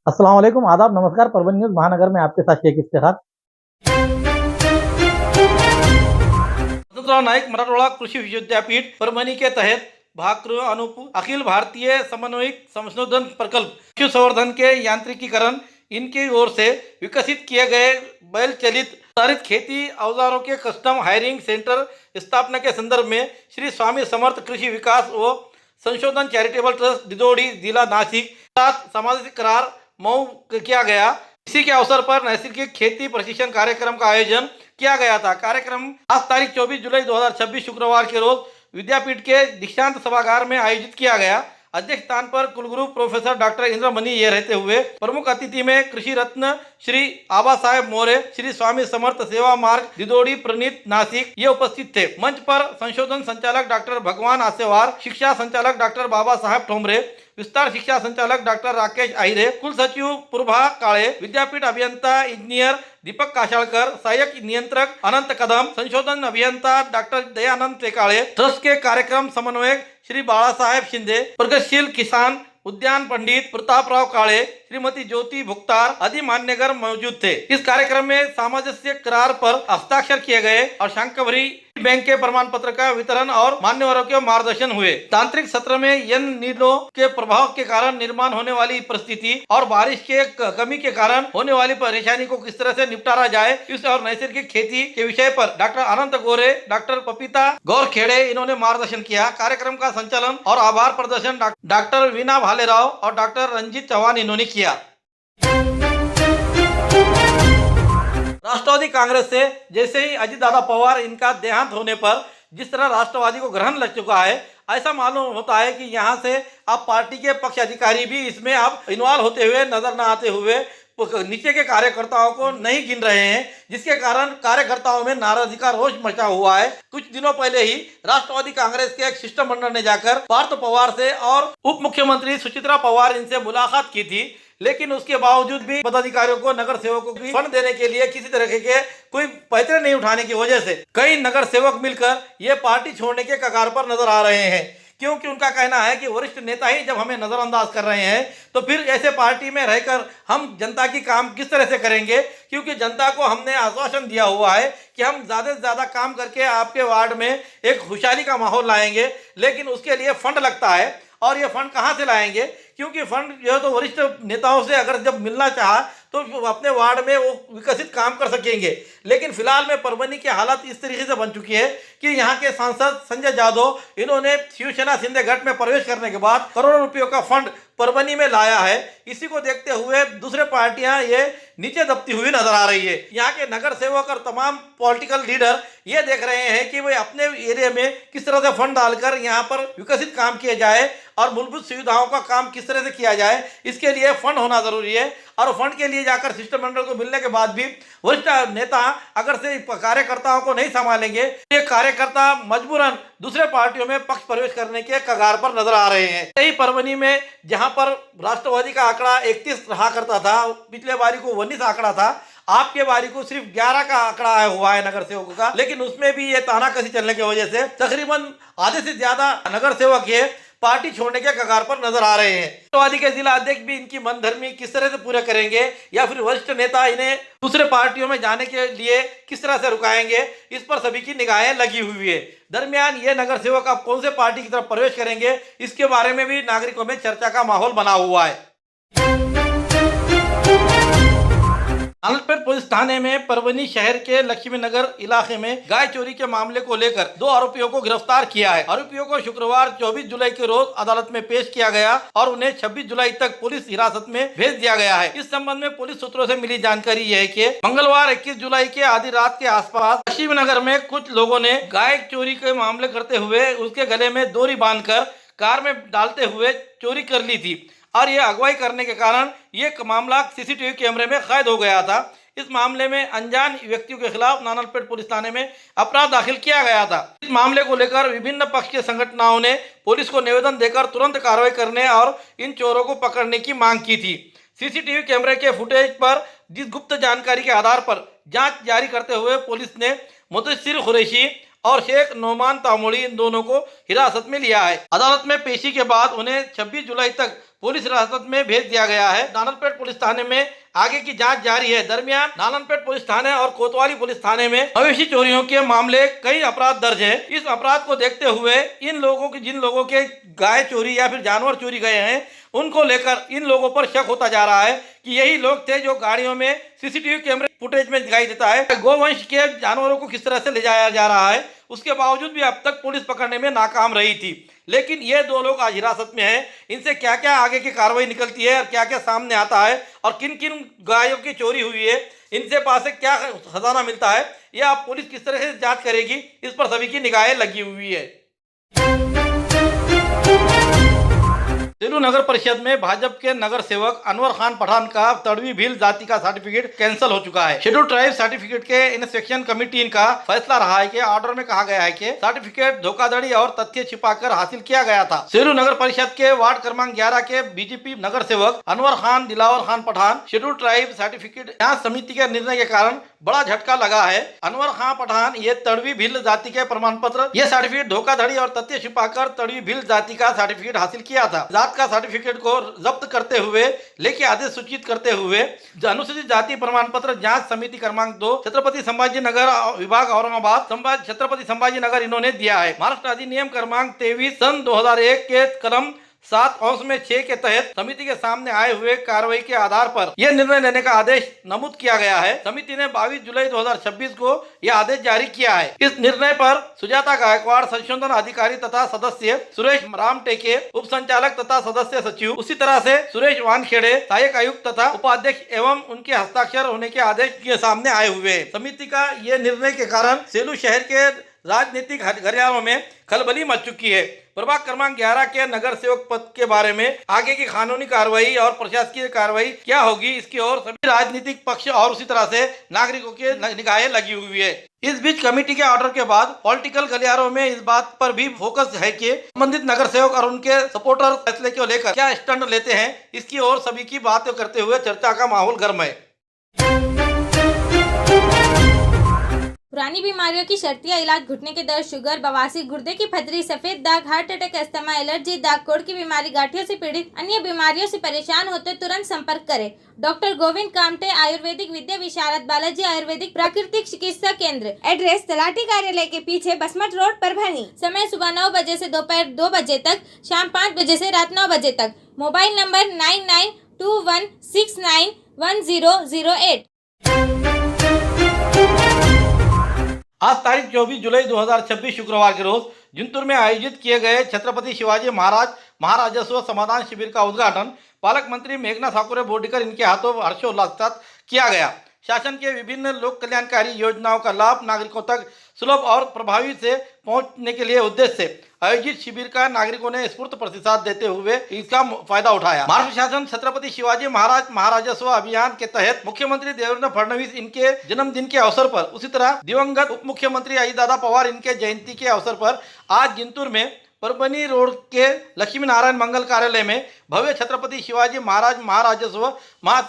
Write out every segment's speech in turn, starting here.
अस्सलाम वालेकुम, आदाब, नमस्कार। परवीन न्यूज़ महानगर में आपके साथ शेख इफ्तिखार। वसंतराव नाईक मराठवाडा कृषि विद्यापीठ परभणी के तहत भाकृ अनुप अखिल भारतीय समन्वयित संशोधन प्रकल्प पशु संवर्धन के यांत्रिकीकरण इनकी ओर से विकसित किए गए बैल चलित सुधारित खेती औजारों के कस्टम हायरिंग सेंटर स्थापना के संदर्भ में श्री स्वामी समर्थ कृषि विकास व संशोधन चैरिटेबल ट्रस्ट दिदोड़ी जिला नासिक साथ सामाजिक करार मऊ किया गया। इसी के अवसर पर नैसर्गिक खेती प्रशिक्षण कार्यक्रम का आयोजन किया गया था। कार्यक्रम आज तारीख 24 जुलाई 2026 शुक्रवार के रोज विद्यापीठ के दीक्षांत सभागार में आयोजित किया गया। अध्यक्ष स्थान पर कुलगुरु प्रोफेसर डॉक्टर इंद्रमणि ये रहते हुए प्रमुख अतिथि में कृषि रत्न श्री आबा साहेब मोरे, श्री स्वामी समर्थ सेवा मार्ग दिदोड़ी प्रणीत नासिक ये उपस्थित थे। मंच पर संशोधन संचालक डॉक्टर भगवान आसेवार, शिक्षा संचालक डॉक्टर बाबा साहेब ठोंबरे, विस्तार शिक्षा संचालक डॉक्टर राकेश आहिरे, कुल सचिव प्रभा काळे, विद्यापीठ अभियंता इंजिनियर दीपक काशाळकर, सहायक नियंत्रक अनंत कदम, संशोधन अभियंता डॉक्टर दयानंद टेकाळे, ट्रस्ट के कार्यक्रम समन्वयक श्री बाळासाहेब शिंदे, प्रगतिशील किसान उद्यान पंडित प्रतापराव काळे, श्रीमती ज्योति भुक्तार आदि मान्यवर मौजूद थे। इस कार्यक्रम में सामंजस्य करार पर हस्ताक्षर किए गए और शांकभरी बैंक के प्रमाण पत्र का वितरण और मान्यवरों के मार्गदर्शन हुए। तांत्रिक सत्र में एल नीनो के प्रभाव के कारण निर्माण होने वाली परिस्थिति और बारिश के कमी के कारण होने वाली परेशानी को किस तरह से निपटारा जाए इस और नैसर्गिक खेती के विषय पर डॉक्टर अनंत गोरे, डॉक्टर पपीता गौर खेड़े इन्होंने मार्गदर्शन किया। कार्यक्रम का संचालन और आभार प्रदर्शन डॉक्टर वीना भालेराव और डॉक्टर रंजीत चौहान इन्होंने किया। राष्ट्रवादी कांग्रेस से जैसे ही अजित दादा पवार इनका देहांत होने पर जिस तरह राष्ट्रवादी को ग्रहण लग चुका है, ऐसा मालूम होता है कि यहाँ से अब पार्टी के पक्ष अधिकारी भी इसमें अब इन्वॉल्व होते हुए नजर न आते हुए नीचे के कार्यकर्ताओं को नहीं गिन रहे हैं, जिसके कारण कार्यकर्ताओं में नाराजगी का रोष मचा हुआ है। कुछ दिनों पहले ही राष्ट्रवादी कांग्रेस के एक शिष्टमंडल ने जाकर पार्थ पवार से और उप मुख्यमंत्री सुचित्रा पवार इनसे मुलाकात की थी, लेकिन उसके बावजूद भी पदाधिकारियों को नगर सेवकों की फंड देने के लिए किसी तरह के कोई पैतरे नहीं उठाने की वजह से कई नगर सेवक मिलकर ये पार्टी छोड़ने के कगार पर नजर आ रहे हैं, क्योंकि उनका कहना है कि वरिष्ठ नेता ही जब हमें नजरअंदाज कर रहे हैं तो फिर ऐसे पार्टी में रहकर हम जनता की काम किस तरह से करेंगे, क्योंकि जनता को हमने आश्वासन दिया हुआ है कि हम ज़्यादा से ज़्यादा काम करके आपके वार्ड में एक खुशहाली का माहौल लाएंगे, लेकिन उसके लिए फंड लगता है और ये फंड कहाँ से लाएंगे, क्योंकि फंड जो है तो वरिष्ठ नेताओं से अगर जब मिलना चाहा तो अपने वार्ड में वो विकसित काम कर सकेंगे। लेकिन फिलहाल में परभणी की हालत इस तरीके से बन चुकी है कि यहाँ के सांसद संजय जादव इन्होंने शिवसेना शिंदे गठ में प्रवेश करने के बाद करोड़ों रुपयों का फंड परभणी में लाया है। इसी को देखते हुए दूसरे पार्टियां ये नीचे दबती हुई नजर आ रही है। यहाँ के नगर सेवक और तमाम पॉलिटिकल लीडर ये देख रहे हैं कि भाई अपने एरिया में किस तरह से फंड डालकर यहाँ पर विकसित काम किया जाए और मूलभूत सुविधाओं का काम किस तरह से किया जाए, इसके लिए फंड होना जरूरी है। और फंड के लिए जाकर शिष्टमंडल को मिलने के बाद भी वरिष्ठ नेता अगर से कार्यकर्ताओं को नहीं संभालेंगे, ये कार्यकर्ता मजबूरन दूसरे पार्टियों में पक्ष प्रवेश करने के कगार पर नजर आ रहे हैं। यही परभणी में जहां पर राष्ट्रवादी का आंकड़ा 31 रहा करता था, पिछले बारी को 19 आंकड़ा था, आपके बारी को सिर्फ 11 का आंकड़ा हुआ है नगर सेवकों का, लेकिन उसमें भी ये तानाकसी चलने की वजह से तकरीबन आधे से ज्यादा नगर सेवक ये पार्टी छोड़ने के कगार पर नजर आ रहे हैं। राष्ट्रवादी के जिला अध्यक्ष भी इनकी मनधर्मी किस तरह से पूरे करेंगे या फिर वरिष्ठ नेता इन्हें दूसरे पार्टियों में जाने के लिए किस तरह से रुकाएंगे, इस पर सभी की निगाहें लगी हुई है। दरमियान ये नगर सेवक अब कौन से पार्टी की तरफ प्रवेश करेंगे, इसके बारे में भी नागरिकों में चर्चा का माहौल बना हुआ है। नानलपेट पुलिस थाने में परभणी शहर के लक्ष्मी नगर इलाके में गाय चोरी के मामले को लेकर 2 आरोपियों को गिरफ्तार किया है। आरोपियों को शुक्रवार 24 जुलाई के रोज अदालत में पेश किया गया और उन्हें 26 जुलाई तक पुलिस हिरासत में भेज दिया गया है। इस संबंध में पुलिस सूत्रों से मिली जानकारी यह है कि मंगलवार 21 जुलाई के आधी रात के आसपास लक्ष्मी नगर में कुछ लोगों ने गाय चोरी के मामले करते हुए उसके गले में डोरी बांधकर कार में डालते हुए चोरी कर ली थी और यह अगवाई करने के कारण ये मामला सीसीटीवी कैमरे में कैद हो गया था। इस मामले में अनजान व्यक्तियों के खिलाफ नानलपेट पुलिस थाने में अपराध दाखिल किया गया था। इस मामले को लेकर विभिन्न पक्ष के संगठनों ने पुलिस को निवेदन देकर तुरंत कार्रवाई करने और इन चोरों को पकड़ने की मांग की थी। सीसीटीवी कैमरे के फुटेज पर जिस गुप्त जानकारी के आधार पर जांच जारी करते हुए पुलिस ने मुदस्सिर कुरैशी और शेख नोमान तामोड़ी इन दोनों को हिरासत में लिया है। अदालत में पेशी के बाद उन्हें 26 जुलाई तक पुलिस हिरासत में भेज दिया गया है। नाननपेट पुलिस थाने में आगे की जांच जारी है। दरमियान नाननपेट पुलिस थाने और कोतवाली पुलिस थाने में मवेशी चोरियों के मामले कई अपराध दर्ज है। इस अपराध को देखते हुए जिन लोगों के गाय चोरी या फिर जानवर चोरी गए हैं, उनको लेकर इन लोगों पर शक होता जा रहा है कि यही लोग थे जो गाड़ियों में सीसीटीवी कैमरे फुटेज में दिखाई देता है गोवंश के जानवरों को किस तरह से ले जाया जा रहा है। उसके बावजूद भी अब तक पुलिस पकड़ने में नाकाम रही थी। लेकिन ये 2 लोग आज हिरासत में हैं। इनसे क्या क्या आगे की कार्रवाई निकलती है और क्या क्या सामने आता है और किन किन गायों की चोरी हुई है, इनसे पास से क्या खजाना मिलता है, यह अब पुलिस किस तरह से जांच करेगी, इस पर सभी की निगाहें लगी हुई है। सेलू नगर परिषद में भाजपा के नगर सेवक अनवर खान पठान का तड़वी भील जाति का सर्टिफिकेट कैंसिल हो चुका है। शेड्यूल ट्राइब सर्टिफिकेट के इंस्पेक्शन कमेटी का फैसला रहा है कि ऑर्डर में कहा गया है कि सर्टिफिकेट धोखाधड़ी और तथ्य छिपाकर हासिल किया गया था। सेलू नगर परिषद के वार्ड क्रमांक 11 के बीजेपी नगर सेवक Anwar Khan Dilawar Khan Pathan schedule tribe certificate जांच समिति के निर्णय के कारण बड़ा झटका लगा है। अनवर खान पठान ये तड़वी भील जाति के प्रमाण पत्र, ये सर्टिफिकेट धोखाधड़ी और तथ्य छिपाकर तड़वी भील जाति का सर्टिफिकेट हासिल किया था। जात का सर्टिफिकेट को जब्त करते हुए लेखी आदेश सूचित करते हुए अनुसूचित जाति प्रमाण पत्र जांच समिति क्रमांक 2 छत्रपति संभाजी नगर विभाग औरंगाबाद छत्रपति संभाजी नगर इन्होंने दिया है। महाराष्ट्र अधिनियम क्रमांक 23 सन 2001 के कलम 7/6 के तहत समिति के सामने आए हुए कार्रवाई के आधार पर यह निर्णय लेने का आदेश नमूद किया गया है। समिति ने 22 जुलाई 2026 को यह आदेश जारी किया है। इस निर्णय पर सुजाता गायकवाड़ संशोधन अधिकारी तथा सदस्य, सुरेश राम टेके उप संचालक तथा सदस्य सचिव, उसी तरह से सुरेश वानखेड़े सहायक आयुक्त तथा उपाध्यक्ष एवं उनके हस्ताक्षर होने के आदेश के सामने आए हुए हैं। समिति का यह निर्णय के कारण सेलू शहर के राजनीतिक घरियालों में खलबली मच चुकी है। प्रभाग क्रमांक 11 के नगर सेवक पद के बारे में आगे की कानूनी कार्रवाई और प्रशासकीय कार्रवाई क्या होगी, इसकी ओर सभी राजनीतिक पक्ष और उसी तरह से नागरिकों की निगाहें लगी हुई है। इस बीच कमेटी के ऑर्डर के बाद पॉलिटिकल गलियारों में इस बात पर भी फोकस है कि संबंधित नगर सेवक और उनके सपोर्टर फैसले को लेकर क्या स्टैंड लेते हैं, इसकी ओर सभी की बात करते हुए चर्चा का माहौल गर्म है। पुरानी बीमारियों की शर्तिया इलाज, घुटने के दर्द, शुगर, बवासीर, गुर्दे की पथरी, सफेद दाग, हार्ट अटैक, अस्थमा, एलर्जी, दाग कोड़ की बीमारी, गांठियों से पीड़ित अन्य बीमारियों से परेशान होते तुरंत संपर्क करें। डॉक्टर गोविंद कामटे, आयुर्वेदिक विद्या विशारद, बालाजी आयुर्वेदिक प्राकृतिक चिकित्सा केंद्र। एड्रेस तलाटी कार्यालय के पीछे, बसमठ रोड, परभणी। समय सुबह 9 बजे से दोपहर 2 बजे तक, शाम 5 बजे से रात 9 बजे तक। Mobile number 9921691008। आज तारीख 24 जुलाई 2026 शुक्रवार के रोज जिंतूर में आयोजित किए गए छत्रपति शिवाजी महाराज महाराजस्व समाधान शिविर का उद्घाटन पालक मंत्री मेघना ठाकुर बोर्डीकर इनके हाथों हर्षोल्लास के साथ किया गया। शासन के विभिन्न लोक कल्याणकारी योजनाओं का लाभ नागरिकों तक सुलभ और प्रभावी से पहुंचने के लिए उद्देश्य से आयोजित शिविर का नागरिकों ने स्फूर्त प्रतिसाद देते हुए इसका फायदा उठाया। महाराष्ट्र शासन छत्रपति शिवाजी महाराज महाराजस्व अभियान के तहत मुख्यमंत्री देवेंद्र फडणवीस इनके जन्मदिन के अवसर पर, उसी तरह दिवंगत उप मुख्यमंत्री अजितदादा पवार इनके जयंती के अवसर पर आज जिंतूर में परभणी रोड के लक्ष्मी नारायण मंगल कार्यालय में भव्य छत्रपति शिवाजी महाराज महाराजस्व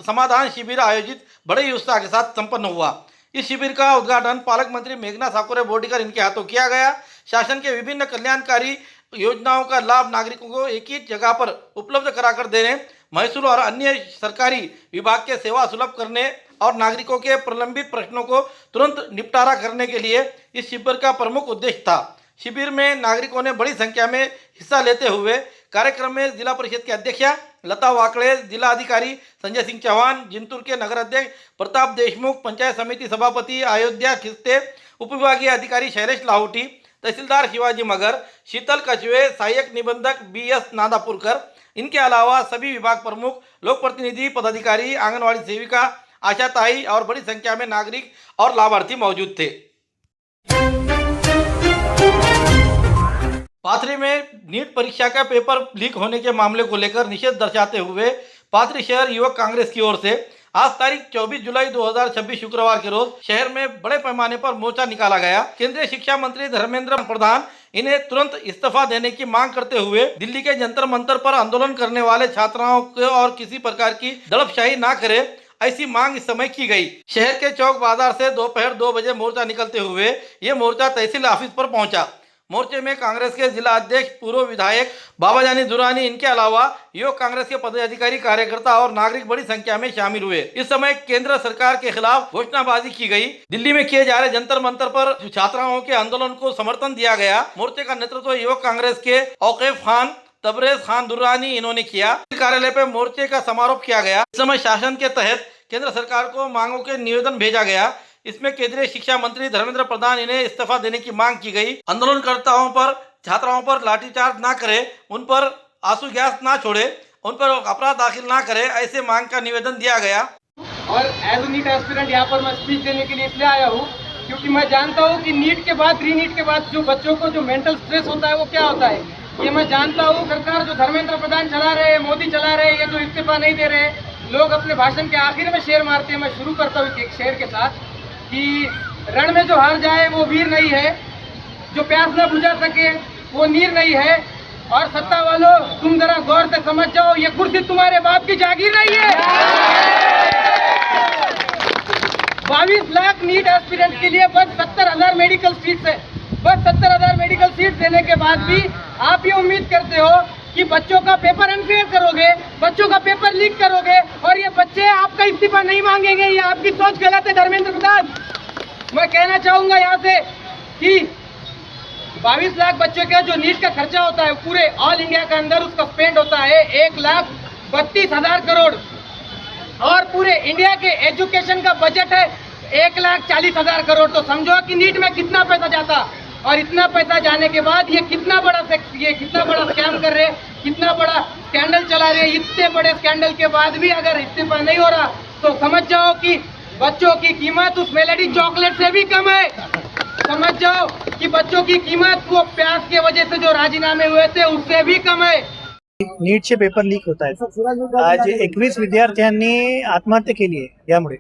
समाधान शिविर आयोजित बड़े ही उत्साह के साथ संपन्न हुआ। इस शिविर का उद्घाटन पालक मंत्री मेघना ठाकुर बोर्डीकर इनके हाथों किया गया। शासन के विभिन्न कल्याणकारी योजनाओं का लाभ नागरिकों को एक ही जगह पर उपलब्ध कराकर देने, महसूल और अन्य सरकारी विभाग के सेवा सुलभ करने और नागरिकों के प्रलंबित प्रश्नों को तुरंत निपटारा करने के लिए इस शिविर का प्रमुख उद्देश्य था। शिविर में नागरिकों ने बड़ी संख्या में हिस्सा लेते हुए कार्यक्रम में जिला परिषद की अध्यक्षा लता वाकड़े, जिला अधिकारी संजय सिंह चौहान, जिंतूर के नगर अध्यक्ष प्रताप देशमुख, पंचायत समिति सभापति अयोध्या खिस्ते, उपविभागीय अधिकारी शैलेश लाहौटी, तहसीलदार शिवाजी मगर, शीतल कछवे, सहायक निबंधक BS नादापुरकर, इनके अलावा सभी विभाग प्रमुख, लोक प्रतिनिधि, पदाधिकारी, आंगनवाड़ी सेविका, आशाताई और बड़ी संख्या में नागरिक और लाभार्थी मौजूद थे। पाथरी में नीट परीक्षा का पेपर लीक होने के मामले को लेकर निषेध दर्शाते हुए पाथरी शहर युवक कांग्रेस की ओर से आज तारीख 24 जुलाई 2026 शुक्रवार के रोज शहर में बड़े पैमाने पर मोर्चा निकाला गया। केंद्रीय शिक्षा मंत्री धर्मेंद्र प्रधान इन्हें तुरंत इस्तीफा देने की मांग करते हुए दिल्ली के जंतर मंतर पर आंदोलन करने वाले छात्राओं को और किसी प्रकार की दड़पशाही न करे, ऐसी मांग इस समय की गई। शहर के चौक बाजार से दोपहर 2 बजे मोर्चा निकलते हुए ये मोर्चा तहसील ऑफिस पर पहुंचा। मोर्चे में कांग्रेस के जिला अध्यक्ष, पूर्व विधायक बाबाजानी दुरानी, इनके अलावा युवक कांग्रेस के पदाधिकारी, कार्यकर्ता और नागरिक बड़ी संख्या में शामिल हुए। इस समय केंद्र सरकार के खिलाफ घोषणाबाजी की गई। दिल्ली में किए जा रहे जंतर मंतर पर छात्राओं के आंदोलन को समर्थन दिया गया। मोर्चे का नेतृत्व युवक कांग्रेस के औकेफ खान, तबरेज खान दुर्रानी इन्होंने किया। कार्यालय पर मोर्चे का समारोह किया गया। इस समय शासन के तहत केंद्र सरकार को मांगों के निवेदन भेजा गया। इसमें केंद्रीय शिक्षा मंत्री धर्मेंद्र प्रधान इन्हें इस्तीफा देने की मांग की गई। आंदोलनकर्ताओं पर, छात्राओं पर लाठीचार्ज ना करे, उन पर आंसू गैस ना छोड़े, उन पर अपराध दाखिल ना करे, ऐसे मांग का निवेदन दिया गया। और एज नीट एस्पिरेंट यहाँ पर मैं स्पीच देने के लिए इसलिए आया हूँ क्योंकि मैं जानता हूँ कि नीट के बाद, री नीट के बाद जो बच्चों को जो मेंटल स्ट्रेस होता है वो क्या होता है, ये मैं जानता हूँ। सरकार जो धर्मेंद्र प्रधान चला रहे हैं, मोदी चला रहे हैं, ये जो इस्तीफा नहीं दे रहे, लोग अपने भाषण के आखिर में शेर मारते हैं। मैं शुरू करता हूँ एक शेर के साथ कि रण में जो हार जाए वो वीर नहीं है, जो प्यास न बुझा सके वो नीर नहीं है। और सत्ता वालों, तुम जरा गौर से समझ जाओ, ये कुर्सी तुम्हारे बाप की जागीर नहीं है। 22 लाख नीट एस्पिरेंट्स के लिए बस 70,000 मेडिकल सीट्स है। बस 70,000 मेडिकल सीट्स देने के बाद भी आप ये उम्मीद करते हो कि बच्चों का पेपर अनफेयर करोगे, बच्चों का पेपर लीक करोगे और ये बच्चे आपका इस्तीफा नहीं मांगेंगे। ये आपकी सोच गलत है धर्मेंद्र प्रधान। मैं कहना चाहूँगा यहाँ से कि 22 लाख बच्चों का जो नीट का खर्चा होता है पूरे ऑल इंडिया के अंदर, उसका स्पेंड होता है 1,32,000 करोड़ और पूरे इंडिया के एजुकेशन का बजट है 1,40,000 करोड़। तो समझो कि नीट में कितना पैसा जाता, और इतना पैसा जाने के बाद ये कितना बड़ा स्कैम कर रहे हैं, कितना बड़ा स्कैंडल चला रहे हैं। इतने बड़े स्कैंडल के बाद भी अगर इस्तीफा नहीं हो रहा तो समझ जाओ कि बच्चों की कीमत उस मेलेडी चॉकलेट से भी कम है। समझ जाओ कि बच्चों की कीमत वो प्याज के वजह से जो राजीनामे हुए थे उससे भी कम है। नीटचे पेपर लीक होत आहेत। आज 21 विद्यार्थ्यांनी आत्महत्या केली आहे यामुळे।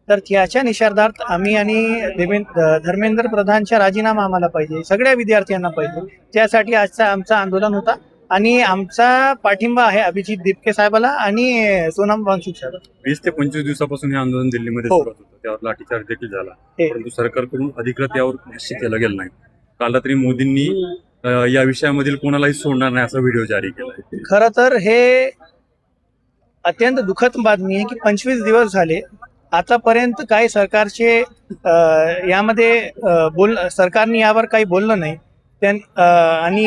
तर त्याच्या निषेधार्थ आम्ही आणि धर्मेंद्र प्रधानचा राजीनामा आम्हाला पाहिजे, सगळ्या विद्यार्थ्यांना पाहिजे। त्यासाठी आजचा आमचा आंदोलन होता आणि आमचा पाठिंबा आहे अभिजित दिपके साहेबाला आणि सोनम वांगचुक साहेब। 20 ते 25 दिवसापासून हे आंदोलन दिल्लीमध्ये सुरुवात होतं, त्यावर लाठीचार्ज देखील झाला, परंतु सरकारकडून अधिकृत यावर भाष्य केलं गेलं नाही। काल रात्री मोदींनी या विषयामधील कोणालाही सोडणार नाही असा व्हिडिओ जारी केला। खरं तर हे अत्यंत दुःखद बातमी आहे की 25 दिवस झाले आतापर्यंत काही सरकारचे यामध्ये सरकारने यावर काही बोललं नाही। आणि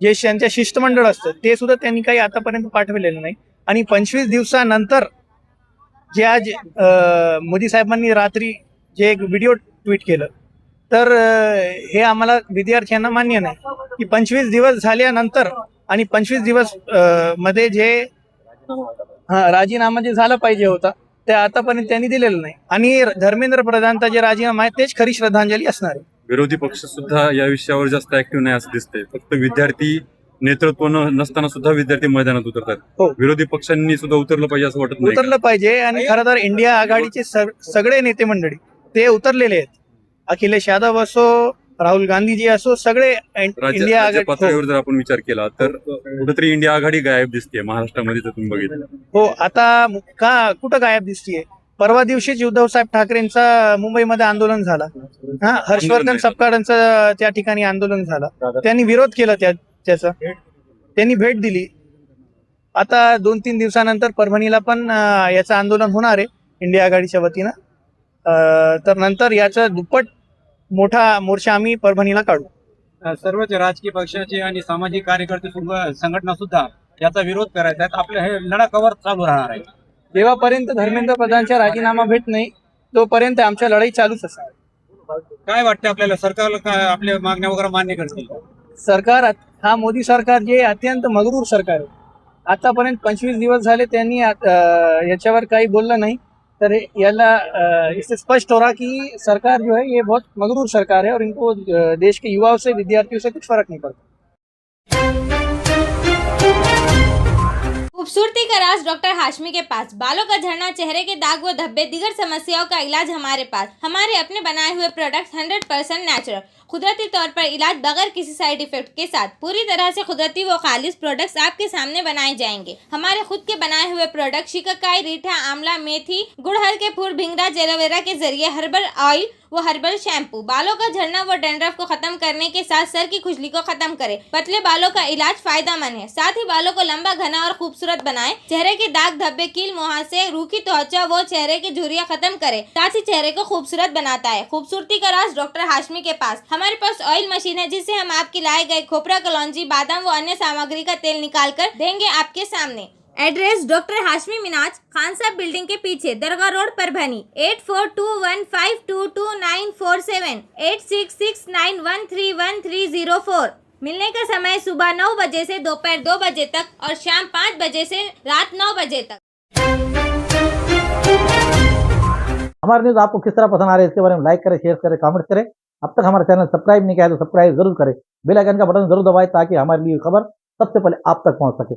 जे त्यांच्या शिष्टमंडळ असतं ते सुद्धा त्यांनी काही आतापर्यंत पाठवलेलं नाही। आणि 25 दिवसानंतर जे आज मोदी साहेबांनी रात्री जे एक व्हिडिओ ट्विट केलं, तर हे आम्हाला विद्यार्थ्यांना मान्य नाही की 25 दिवस झाल्यानंतर आणि 25 दिवस मध्ये जे राजीनामा जे झालं पाहिजे होता ते आतापर्यंत त्यांनी दिलेलं नाही। आणि धर्मेंद्र प्रधानचा जे राजीनामा आहे तेच खरी श्रद्धांजली असणार आहे। विरोधी पक्ष सुद्धा या विषयावर जास्त ऍक्टिव्ह नाही असं दिसतंय। फक्त विद्यार्थी नेतृत्व नसताना सुद्धा विद्यार्थी मैदानात उतरतात। विरोधी पक्षांनी सुद्धा उतरलं पाहिजे असं वाटत नाही? उतरलं पाहिजे आणि खरं तर इंडिया आघाडीचे सगळे नेते मंडळी ते उतरलेले आहेत। अखिलेश यादव असो, राहुल गांधीजी असो, सगळे इंडिया आघाडी पातळीवर जर आपण विचार केला तर कुठेतरी इंडिया आघाडी गायब दिसते महाराष्ट्रामध्ये जर तुम्ही बघितलं। हो, आता कुठं गायब दिसतीये? परवा दिवशीच उद्धव साहेब ठाकरेंचा मुंबईमध्ये आंदोलन झाला, हर्षवर्धन सपकाळांचं त्या ठिकाणी आंदोलन झालं, त्यांनी विरोध केला त्याचा, त्यांनी भेट दिली। आता 2-3 दिवसानंतर परभणीला पण याचं आंदोलन होणार आहे इंडिया आघाडीच्या वतीनं। तर नंतर याचा दुप्पट मोठा मोर्चा आम्ही परभणीला काढू। सर्वच राजकीय पक्षाचे आणि सामाजिक कार्यकर्ते संघटना सुद्धा याचा विरोध करायचा आहे। आपलं हे लढा कवर चालू राहणार आहे। जेव्हापर्यंत धर्मेंद्र प्रधानचा राजीनामा भेट नाही तोपर्यंत आमच्या लढाई चालूच असणार। काय वाटतं आपल्याला, सरकारला काय आपल्या मागण्या वगैरे मान्य करतील? सरकार हा मोदी सरकार जे अत्यंत मगरूर सरकार आहे। आतापर्यंत 25 दिवस झाले त्यांनी याच्यावर काही बोललं नाही, तर याला इससे स्पष्ट हो रहा कि सरकार जो है ये बहुत मगरूर सरकार है और इनको देश के युवाओं से, विद्यार्थियों से कुछ फर्क नहीं पड़ता। खूबसूरती का राज डॉक्टर हाशमी के पास। बालों का झड़ना, चेहरे के दाग व धब्बे, दीगर समस्याओं का इलाज हमारे पास। हमारे अपने बनाए हुए प्रोडक्ट्स 100% नेचुरल। कुदरती तौर पर इलाज बगैर किसी साइड इफेक्ट के साथ पूरी तरह से कुदरती व खालिश प्रोडक्ट्स आपके सामने बनाए जाएंगे। हमारे खुद के बनाए हुए प्रोडक्ट शिकाकाई, रीठा, आंवला, मेथी, गुड़हल के फूल, भिंगरा, एलोवेरा के जरिए हर्बल ऑयल वो हर्बल शैम्पू बालों का झड़ना व डैंड्रफ को खत्म करने के साथ सर की खुजली को खत्म करे। पतले बालों का इलाज फायदेमंद है, साथ ही बालों को लंबा, घना और खूबसूरत बनाए। चेहरे के दाग धब्बे, कील, मुहासे, रूखी त्वचा वो चेहरे की झुर्रियां खत्म करे, साथ ही चेहरे को खूबसूरत बनाता है। खूबसूरती का राज डॉक्टर हाशमी के पास। हमारे पास ऑयल मशीन है जिससे हम आपके लाए गए खोपरा, कलौंजी, बादाम व अन्य सामग्री का तेल निकाल कर देंगे आपके सामने। एड्रेस डॉक्टर हाशमी मिनाज, खान साहब बिल्डिंग के पीछे, दरगाह रोड, परभनी। 8421522947 8669131304। मिलने का समय सुबह 9 बजे से दोपहर 2 बजे तक और शाम 5 बजे से रात 9 बजे तक। हमारे न्यूज आपको किस तरह पसंद आ रही है इसके बारे में लाइक करें, शेयर करें, कमेंट करें। अब तक हमारा चैनल सब्सक्राइब नहीं किया है तो सब्सक्राइब जरूर करें, बेल आइकन का बटन जरूर दबाएं ताकि हमारी खबर सबसे पहले आप तक पहुंच सके।